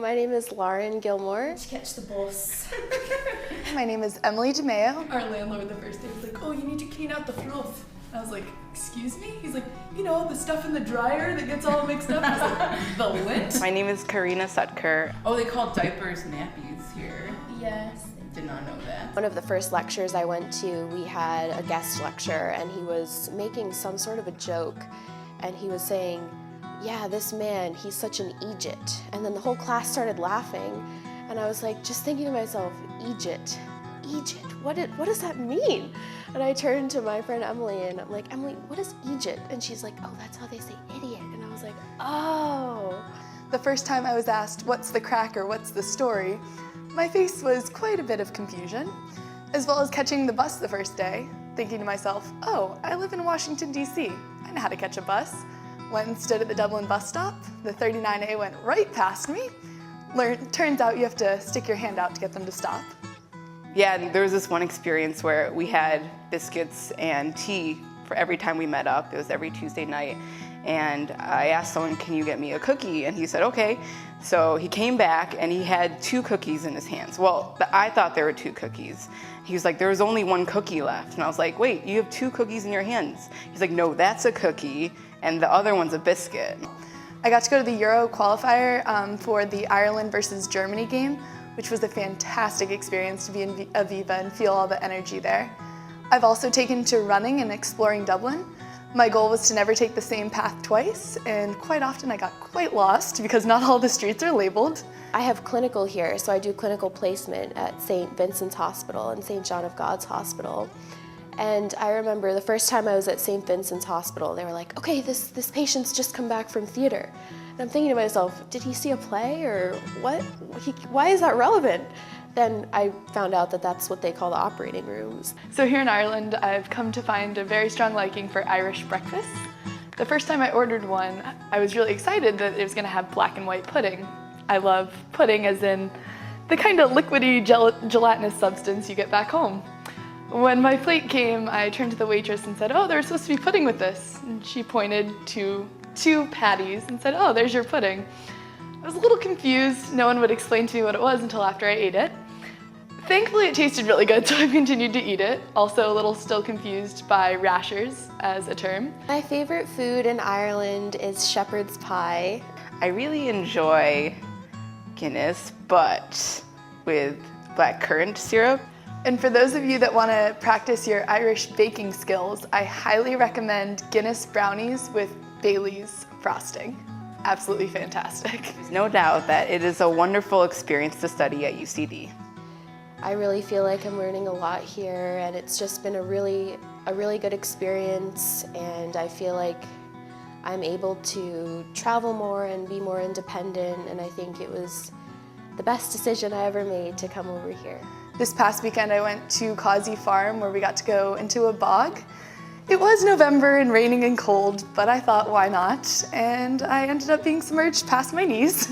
My name is Lauren Gilmore. Let's catch the bus. My name is Emily DeMeo. Our landlord the first day was like, oh, you need to clean out the fluff. I was like, excuse me? He's like, you know, the stuff in the dryer that gets all mixed up. I was like, the lint? My name is Karina Sutker. Oh, they call diapers nappies here. Yes. Did not know that. One of the first lectures I went to, we had a guest lecture and he was making some sort of a joke and he was saying, yeah, this man, he's such an Egypt. And then the whole class started laughing and I was like, just thinking to myself, Egypt, what does that mean? And I turned to my friend Emily and I'm like, Emily, what is Egypt? And she's like, oh, that's how they say idiot. And I was like, oh. The first time I was asked, what's the crack or what's the story, my face was quite a bit of confusion, as well as catching the bus the first day, thinking to myself, oh, I live in Washington, D.C. I know how to catch a bus. Went and stood at the Dublin bus stop. The 39A went right past me. Turns out you have to stick your hand out to get them to stop. Yeah, there was this one experience where we had biscuits and tea for every time we met up. It was every Tuesday night. And I asked someone, can you get me a cookie? And he said, okay. So he came back and he had 2 cookies in his hands. Well, I thought there were 2 cookies. He was like, there was only 1 cookie left. And I was like, wait, you have 2 cookies in your hands? He's like, no, that's a cookie and the other one's a biscuit. I got to go to the Euro qualifier for the Ireland versus Germany game, which was a fantastic experience to be in Aviva and feel all the energy there. I've also taken to running and exploring Dublin. My goal was to never take the same path twice, and quite often I got quite lost because not all the streets are labeled. I have clinical here, so I do clinical placement at St. Vincent's Hospital and St. John of God's Hospital. And I remember the first time I was at St. Vincent's Hospital, they were like, okay, this patient's just come back from theater. And I'm thinking to myself, did he see a play or what? Why is that relevant? Then I found out that that's what they call the operating rooms. So here in Ireland, I've come to find a very strong liking for Irish breakfast. The first time I ordered one, I was really excited that it was gonna have black and white pudding. I love pudding as in the kind of liquidy gelatinous substance you get back home. When my plate came, I turned to the waitress and said, oh, there's supposed to be pudding with this. And she pointed to 2 patties and said, oh, there's your pudding. I was a little confused. No one would explain to me what it was until after I ate it. Thankfully, it tasted really good, so I continued to eat it. Also a little still confused by rashers as a term. My favorite food in Ireland is shepherd's pie. I really enjoy Guinness, but with blackcurrant syrup. And for those of you that want to practice your Irish baking skills, I highly recommend Guinness brownies with Bailey's frosting. Absolutely fantastic. There's no doubt that it is a wonderful experience to study at UCD. I really feel like I'm learning a lot here and it's just been a really good experience, and I feel like I'm able to travel more and be more independent, and I think it was the best decision I ever made to come over here. This past weekend I went to Causey Farm where we got to go into a bog. It was November and raining and cold, but I thought why not? And I ended up being submerged past my knees.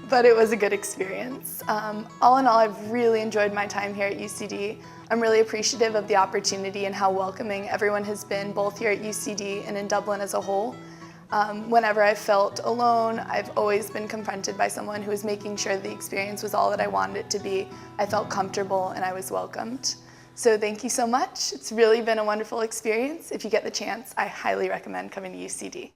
But it was a good experience. All in all, I've really enjoyed my time here at UCD. I'm really appreciative of the opportunity and how welcoming everyone has been, both here at UCD and in Dublin as a whole. Whenever I've felt alone, I've always been confronted by someone who was making sure the experience was all that I wanted it to be. I felt comfortable and I was welcomed. So thank you so much. It's really been a wonderful experience. If you get the chance, I highly recommend coming to UCD.